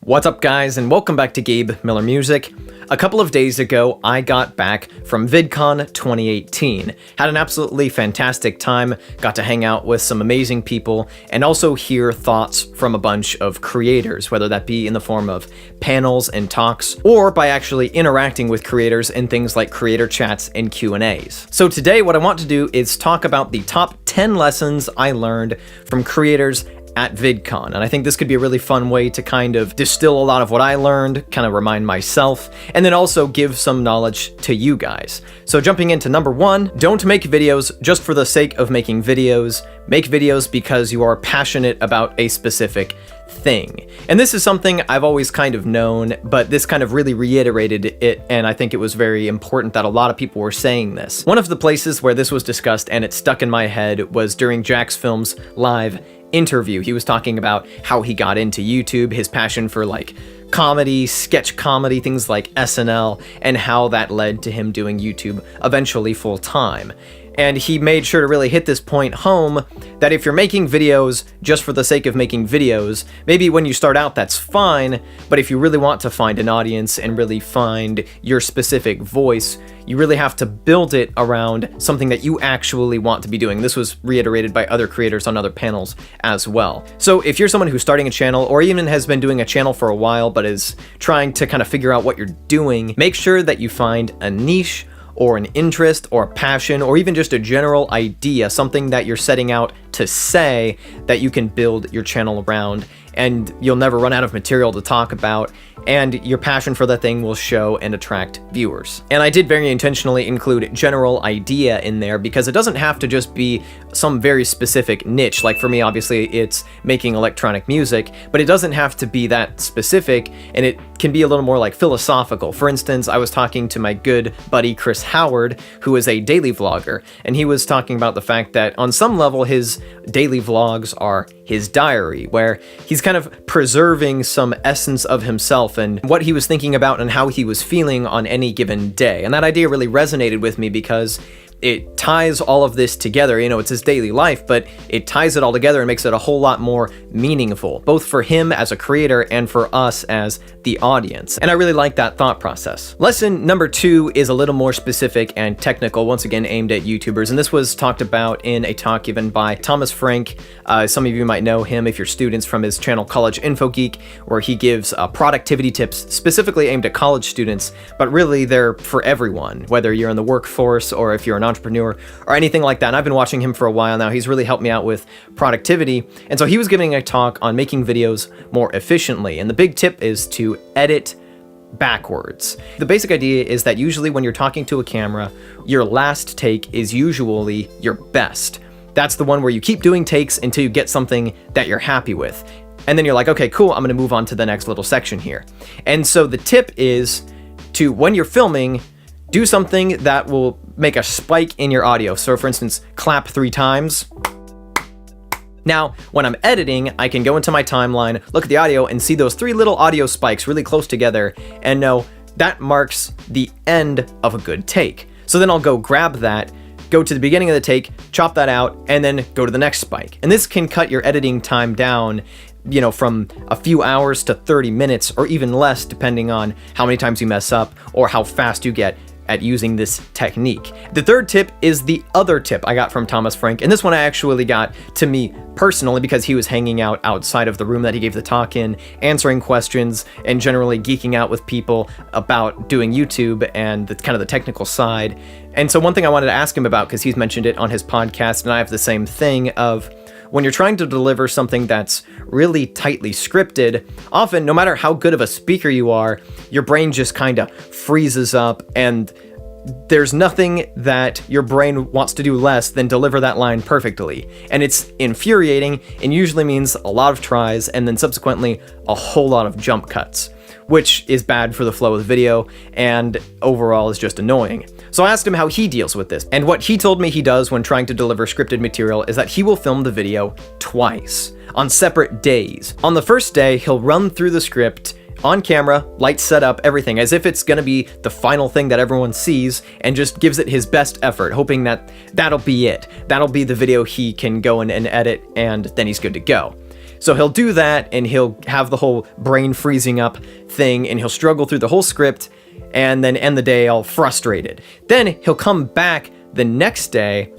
What's up, guys, and welcome back to Gabe Miller Music. A couple of days ago, I got back from Vidcon 2018. Had an absolutely fantastic time, got to hang out with some amazing people, and also hear thoughts from a bunch of creators, whether that be in the form of panels and talks, or by actually interacting with creators in things like creator chats and Q&As. So today, what I want to do is talk about the top 10 lessons I learned from creators at Vidcon, and I think this could be a really fun way to kind of distill a lot of what I learned, kind of remind myself, and then also give some knowledge to you guys. So jumping into number one, don't make videos just for the sake of making videos. Make videos because you are passionate about a specific thing. And this is something I've always kind of known, but this kind of really reiterated it, and I think it was very important that a lot of people were saying this. One of the places where this was discussed and it stuck in my head was during Jacksfilms' live interview. He was talking about how he got into YouTube, his passion for like comedy, sketch comedy, things like SNL, and how that led to him doing YouTube eventually full time. And he made sure to really hit this point home that if you're making videos just for the sake of making videos, maybe when you start out that's fine, but if you really want to find an audience and really find your specific voice, you really have to build it around something that you actually want to be doing. This was reiterated by other creators on other panels as well. So if you're someone who's starting a channel or even has been doing a channel for a while but is trying to kind of figure out what you're doing, make sure that you find a niche or an interest or a passion or even just a general idea, something that you're setting out to say that you can build your channel around, and you'll never run out of material to talk about, and your passion for the thing will show and attract viewers. And I did very intentionally include general idea in there because it doesn't have to just be some very specific niche. Like for me, obviously it's making electronic music, but it doesn't have to be that specific, and it can be a little more like philosophical. For instance, I was talking to my good buddy Chris Howard, who is a daily vlogger, and he was talking about the fact that on some level his daily vlogs are his diary, where he's kind of preserving some essence of himself and what he was thinking about and how he was feeling on any given day. And that idea really resonated with me because it ties all of this together. You know, it's his daily life, but it ties it all together and makes it a whole lot more meaningful, both for him as a creator and for us as the audience. And I really like that thought process. Lesson number two is a little more specific and technical, once again aimed at YouTubers. And this was talked about in a talk given by Thomas Frank. Some of you might know him if you're students from his channel College Info Geek, where he gives productivity tips specifically aimed at college students, but really they're for everyone, whether you're in the workforce or if you're an entrepreneur or anything like that. And I've been watching him for a while now. He's really helped me out with productivity. And so he was giving a talk on making videos more efficiently. And the big tip is to edit backwards. The basic idea is that usually when you're talking to a camera, your last take is usually your best. That's the one where you keep doing takes until you get something that you're happy with. And then you're like, okay, cool, I'm gonna move on to the next little section here. And so the tip is to, when you're filming, do something that will make a spike in your audio. So for instance, clap 3 times. Now, when I'm editing, I can go into my timeline, look at the audio, and see those 3 little audio spikes really close together, and know that marks the end of a good take. So then I'll go grab that, go to the beginning of the take, chop that out, and then go to the next spike. And this can cut your editing time down, you know, from a few hours to 30 minutes, or even less, depending on how many times you mess up or how fast you get at using this technique. The third tip is the other tip I got from Thomas Frank, and this one I actually got to me personally because he was hanging out outside of the room that he gave the talk in, answering questions and generally geeking out with people about doing YouTube and the kind of the technical side. And so one thing I wanted to ask him about, because he's mentioned it on his podcast, and I have the same thing of, when you're trying to deliver something that's really tightly scripted, often, no matter how good of a speaker you are, your brain just kind of freezes up, and there's nothing that your brain wants to do less than deliver that line perfectly. And it's infuriating, and usually means a lot of tries, and then subsequently a whole lot of jump cuts, which is bad for the flow of the video, and overall is just annoying. So I asked him how he deals with this, and what he told me he does when trying to deliver scripted material is that he will film the video twice, on separate days. On the first day, he'll run through the script on camera, lights set up, everything, as if it's gonna be the final thing that everyone sees, and just gives it his best effort, hoping that that'll be it. That'll be the video he can go in and edit, and then he's good to go. So he'll do that, and he'll have the whole brain freezing up thing, and he'll struggle through the whole script, and then end the day all frustrated. Then he'll come back the next day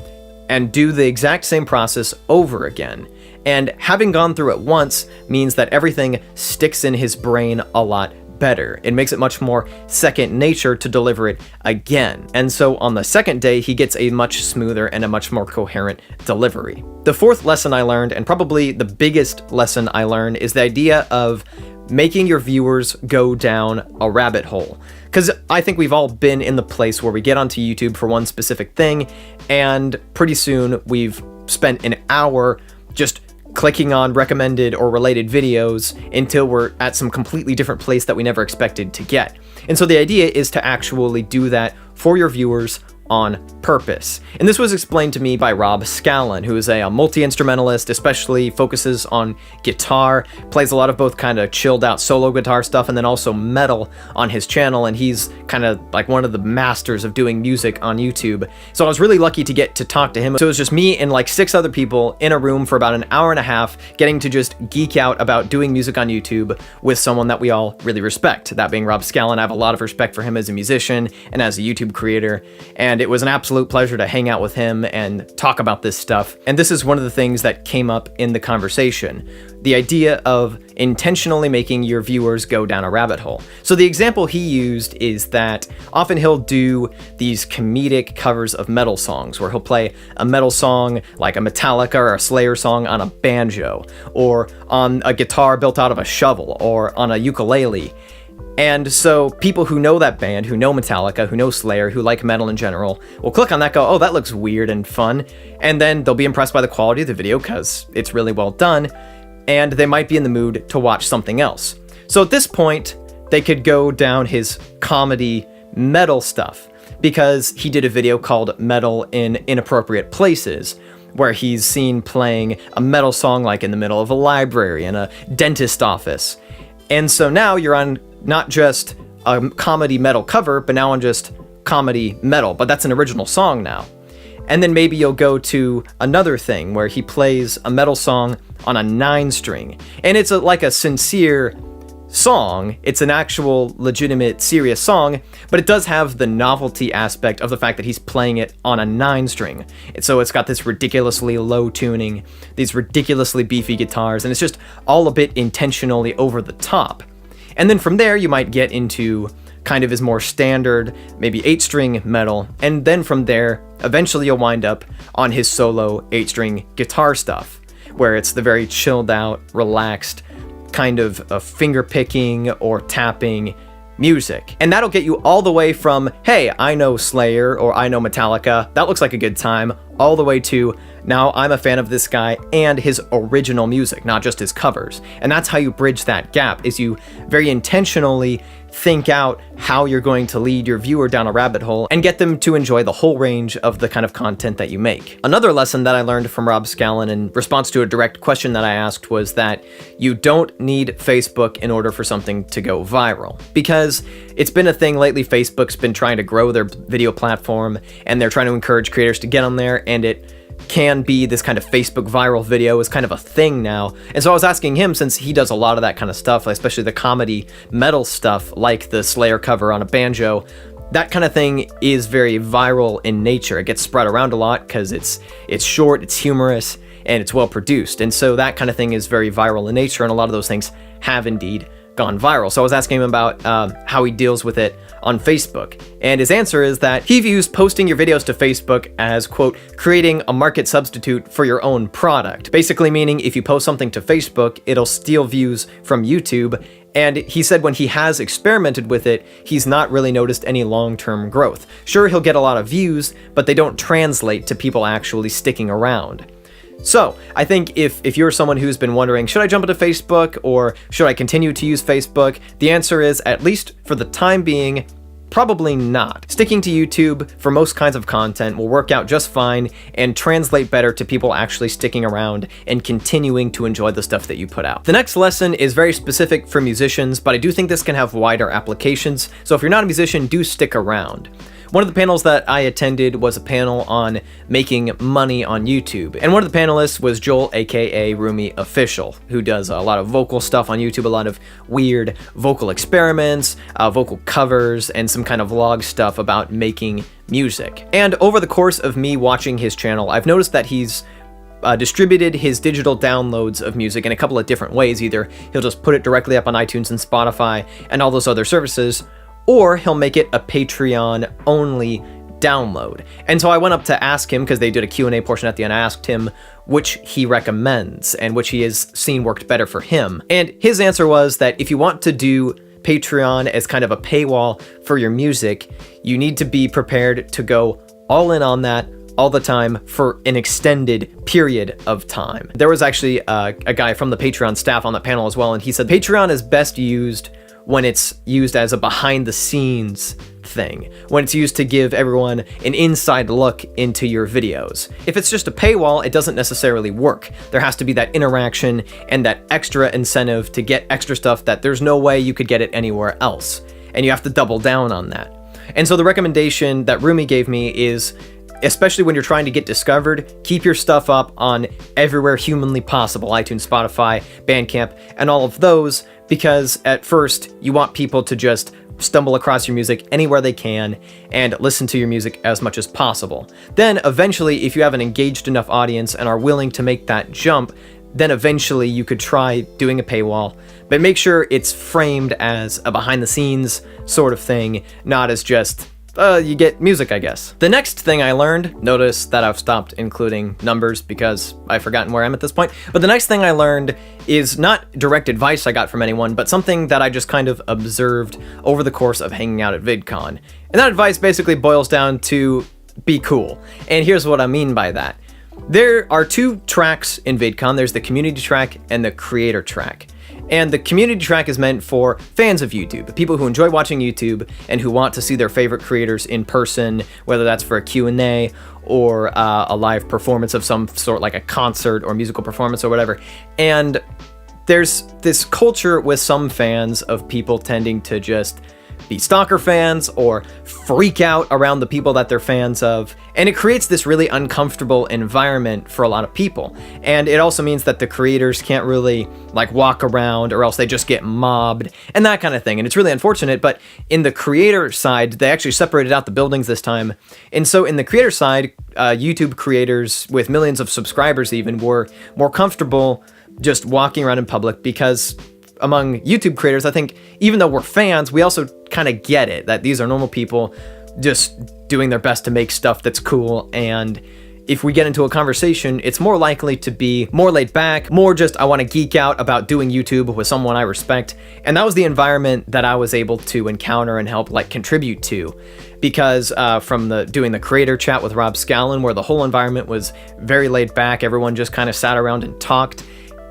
and do the exact same process over again. And having gone through it once means that everything sticks in his brain a lot better. It makes it much more second nature to deliver it again. And so on the second day, he gets a much smoother and a much more coherent delivery. The fourth lesson I learned, and probably the biggest lesson I learned, is the idea of making your viewers go down a rabbit hole. Because I think we've all been in the place where we get onto YouTube for one specific thing, and pretty soon we've spent an hour just clicking on recommended or related videos until we're at some completely different place that we never expected to get. And so the idea is to actually do that for your viewers on purpose. And this was explained to me by Rob Scallon, who is a multi-instrumentalist, especially focuses on guitar, plays a lot of both kind of chilled out solo guitar stuff and then also metal on his channel, and he's kind of like one of the masters of doing music on YouTube. So I was really lucky to get to talk to him. So it was just me and like 6 other people in a room for about an hour and a half, getting to just geek out about doing music on YouTube with someone that we all really respect, that being Rob Scallon. I have a lot of respect for him as a musician and as a YouTube creator, and it was an absolute pleasure to hang out with him and talk about this stuff. And this is one of the things that came up in the conversation, the idea of intentionally making your viewers go down a rabbit hole. So the example he used is that often he'll do these comedic covers of metal songs, where he'll play a metal song like a Metallica or a Slayer song on a banjo, or on a guitar built out of a shovel, or on a ukulele. And so people who know that band, who know Metallica, who know Slayer, who like metal in general, will click on that, go, oh, that looks weird and fun, and then they'll be impressed by the quality of the video because it's really well done, and they might be in the mood to watch something else. So at this point, they could go down his comedy metal stuff, because he did a video called Metal in Inappropriate Places, where he's seen playing a metal song like in the middle of a library, in a dentist office. And so now you're on not just a comedy metal cover, but now on just comedy metal, but that's an original song now. And then maybe you'll go to another thing where he plays a metal song on a 9-string, and it's like a sincere song. It's an actual legitimate serious song, but it does have the novelty aspect of the fact that he's playing it on a 9-string. And so it's got this ridiculously low tuning, these ridiculously beefy guitars, and it's just all a bit intentionally over the top. And then from there, you might get into kind of his more standard, maybe 8-string metal, and then from there, eventually you'll wind up on his solo 8-string guitar stuff, where it's the very chilled out, relaxed, kind of a finger picking or tapping music. And that'll get you all the way from, hey, I know Slayer or I know Metallica, that looks like a good time, all the way to, now I'm a fan of this guy and his original music, not just his covers. And that's how you bridge that gap, is you very intentionally think out how you're going to lead your viewer down a rabbit hole and get them to enjoy the whole range of the kind of content that you make. Another lesson that I learned from Rob Scallon in response to a direct question that I asked was that you don't need Facebook in order for something to go viral. Because it's been a thing lately, Facebook's been trying to grow their video platform, and they're trying to encourage creators to get on there, and it can be this kind of Facebook viral video is kind of a thing now. And so I was asking him, since he does a lot of that kind of stuff, especially the comedy metal stuff, like the Slayer cover on a banjo, that kind of thing is very viral in nature. It gets spread around a lot because it's short, it's humorous, and it's well produced. And so that kind of thing is very viral in nature, and a lot of those things have indeed gone viral. So I was asking him about how he deals with it on Facebook, and his answer is that he views posting your videos to Facebook as, quote, creating a market substitute for your own product. Basically meaning if you post something to Facebook, it'll steal views from YouTube. And he said when he has experimented with it, he's not really noticed any long-term growth. Sure, he'll get a lot of views, but they don't translate to people actually sticking around. So, I think if you're someone who's been wondering, should I jump into Facebook or should I continue to use Facebook? The answer is, at least for the time being, probably not. Sticking to YouTube for most kinds of content will work out just fine and translate better to people actually sticking around and continuing to enjoy the stuff that you put out. The next lesson is very specific for musicians, but I do think this can have wider applications, so if you're not a musician, do stick around. One of the panels that I attended was a panel on making money on YouTube. And one of the panelists was Joel, aka Roomie Official, who does a lot of vocal stuff on YouTube, a lot of weird vocal experiments, vocal covers, and some kind of vlog stuff about making music. And over the course of me watching his channel, I've noticed that he's distributed his digital downloads of music in a couple of different ways. Either he'll just put it directly up on iTunes and Spotify and all those other services, or he'll make it a Patreon only download. And so I went up to ask him, because they did a Q&A portion at the end, I asked him which he recommends and which he has seen worked better for him. And his answer was that if you want to do Patreon as kind of a paywall for your music, you need to be prepared to go all in on that all the time for an extended period of time. There was actually a guy from the Patreon staff on the panel as well, and he said Patreon is best used when it's used as a behind the scenes thing, when it's used to give everyone an inside look into your videos. If it's just a paywall, it doesn't necessarily work. There has to be that interaction and that extra incentive to get extra stuff that there's no way you could get it anywhere else, and you have to double down on that. And so the recommendation that Roomie gave me is, especially when you're trying to get discovered, keep your stuff up on everywhere humanly possible, iTunes, Spotify, Bandcamp, and all of those, because at first you want people to just stumble across your music anywhere they can and listen to your music as much as possible. Then eventually, if you have an engaged enough audience and are willing to make that jump, then eventually you could try doing a paywall, but make sure it's framed as a behind the scenes sort of thing, not as just you get music, I guess. The next thing I learned, notice that I've stopped including numbers because I've forgotten where I'm at this point, but the next thing I learned is not direct advice I got from anyone, but something that I just kind of observed over the course of hanging out at Vidcon. And that advice basically boils down to be cool. And here's what I mean by that. There are two tracks in Vidcon. There's the community track and the creator track. And the community track is meant for fans of YouTube, people who enjoy watching YouTube and who want to see their favorite creators in person, whether that's for a Q&A or a live performance of some sort, like a concert or musical performance or whatever. And there's this culture with some fans of people tending to just be stalker fans or freak out around the people that they're fans of, and it creates this really uncomfortable environment for a lot of people. And it also means that the creators can't really like walk around, or else they just get mobbed and that kind of thing, and it's really unfortunate. But in the creator side, they actually separated out the buildings this time, and so in the creator side, YouTube creators with millions of subscribers even were more comfortable just walking around in public, because among YouTube creators, I think even though we're fans, we also kind of get it, that these are normal people just doing their best to make stuff that's cool. And if we get into a conversation, it's more likely to be more laid back, more just I want to geek out about doing YouTube with someone I respect. And that was the environment that I was able to encounter and help like contribute to, because from doing the creator chat with Rob Scallon, where the whole environment was very laid back, everyone just kind of sat around and talked.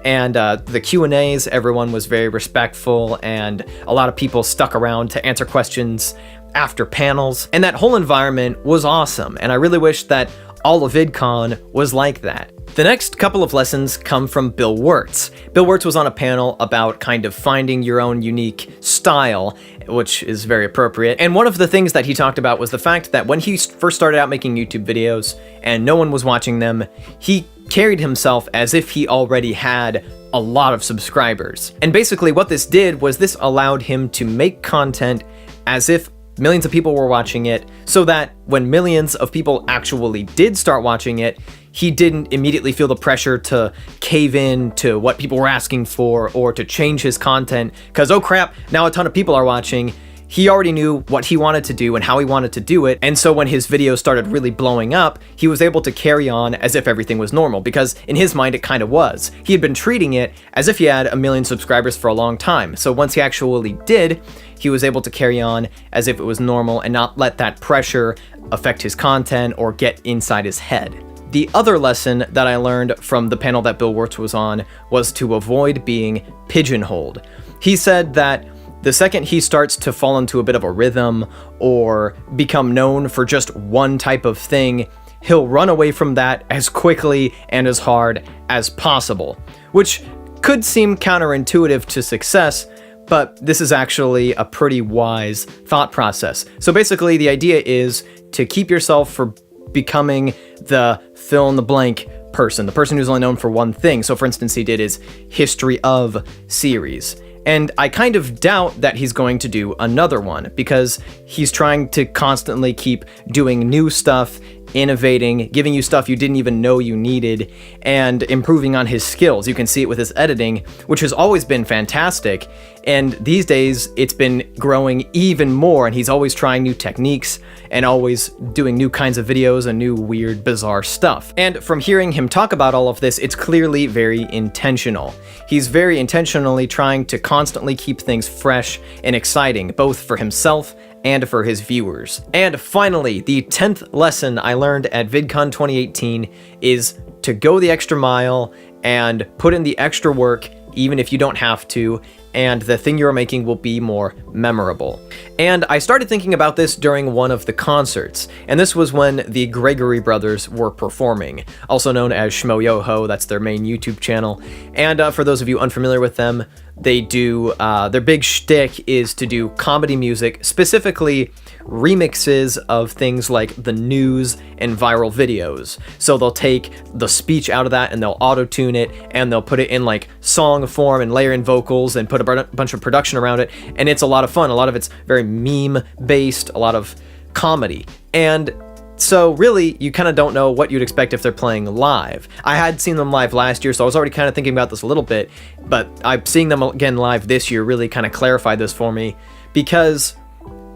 And the Q&As, everyone was very respectful, and a lot of people stuck around to answer questions after panels. And that whole environment was awesome, and I really wish that all of VidCon was like that. The next couple of lessons come from Bill Wurtz. Bill Wurtz was on a panel about kind of finding your own unique style, which is very appropriate. And one of the things that he talked about was the fact that when he first started out making YouTube videos and no one was watching them, he carried himself as if he already had a lot of subscribers. And basically what this did was this allowed him to make content as if millions of people were watching it, so that when millions of people actually did start watching it, he didn't immediately feel the pressure to cave in to what people were asking for or to change his content because, oh crap, now a ton of people are watching. He already knew what he wanted to do and how he wanted to do it, and so when his videos started really blowing up, he was able to carry on as if everything was normal, because in his mind it kind of was. He had been treating it as if he had 1 million subscribers for a long time, so once he actually did, he was able to carry on as if it was normal and not let that pressure affect his content or get inside his head. The other lesson that I learned from the panel that Bill Wurtz was on was to avoid being pigeonholed. He said that the second he starts to fall into a bit of a rhythm or become known for just one type of thing, he'll run away from that as quickly and as hard as possible, which could seem counterintuitive to success, but this is actually a pretty wise thought process. So basically, the idea is to keep yourself from becoming the fill-in-the-blank person, the person who's only known for one thing. So for instance, he did his History of series. And I kind of doubt that he's going to do another one, because he's trying to constantly keep doing new stuff, innovating, giving you stuff you didn't even know you needed, and improving on his skills. You can see it with his editing, which has always been fantastic, and these days it's been growing even more, and he's always trying new techniques and always doing new kinds of videos and new weird, bizarre stuff. And from hearing him talk about all of this, it's clearly very intentional. He's very intentionally trying to constantly keep things fresh and exciting, both for himself and for his viewers. And finally, the 10th lesson I learned at VidCon 2018 is to go the extra mile and put in the extra work, even if you don't have to, and the thing you're making will be more memorable. And I started thinking about this during one of the concerts, and this was when the Gregory Brothers were performing, also known as Schmo Yoho. That's their main YouTube channel. And for those of you unfamiliar with them, they do, their big shtick is to do comedy music, specifically remixes of things like the news and viral videos. So they'll take the speech out of that and they'll auto-tune it, and they'll put it in like song form and layer in vocals and put a bunch of production around it, and it's a lot of fun. A lot of it's very meme based, a lot of comedy. And so really, you kind of don't know what you'd expect if they're playing live. I had seen them live last year, so I was already kind of thinking about this a little bit, but seeing them again live this year really kind of clarified this for me, because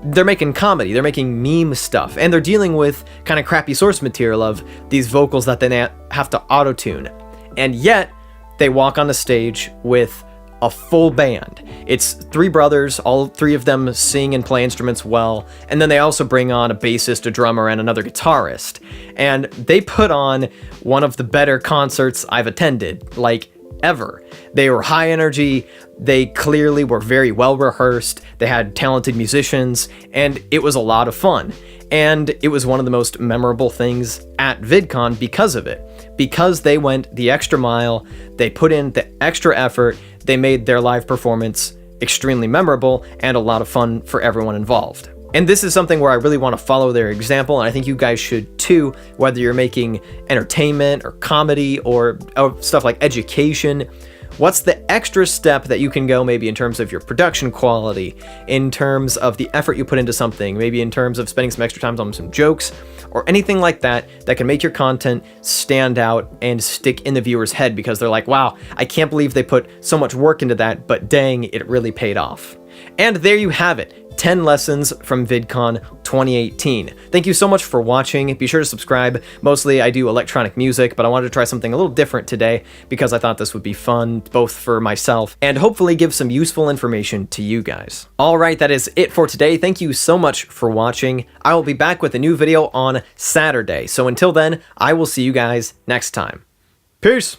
they're making comedy, they're making meme stuff, and they're dealing with kind of crappy source material of these vocals that they have to auto-tune. And yet, they walk on the stage with a full band. It's three brothers, all three of them sing and play instruments well, and then they also bring on a bassist, a drummer, and another guitarist. And they put on one of the better concerts I've attended, like, ever. They were high energy, they clearly were very well rehearsed, they had talented musicians, and it was a lot of fun. And it was one of the most memorable things at VidCon because of it. Because they went the extra mile, they put in the extra effort, they made their live performance extremely memorable and a lot of fun for everyone involved. And this is something where I really want to follow their example, and I think you guys should too, whether you're making entertainment or comedy or stuff like education. What's the extra step that you can go, maybe in terms of your production quality, in terms of the effort you put into something, maybe in terms of spending some extra time on some jokes, or anything like that that can make your content stand out and stick in the viewer's head, because they're like, wow, I can't believe they put so much work into that, but dang, it really paid off. And there you have it. 10 lessons from VidCon 2018. Thank you so much for watching. Be sure to subscribe. Mostly I do electronic music, but I wanted to try something a little different today because I thought this would be fun, both for myself and hopefully give some useful information to you guys. All right, that is it for today. Thank you so much for watching. I will be back with a new video on Saturday. So until then, I will see you guys next time. Peace.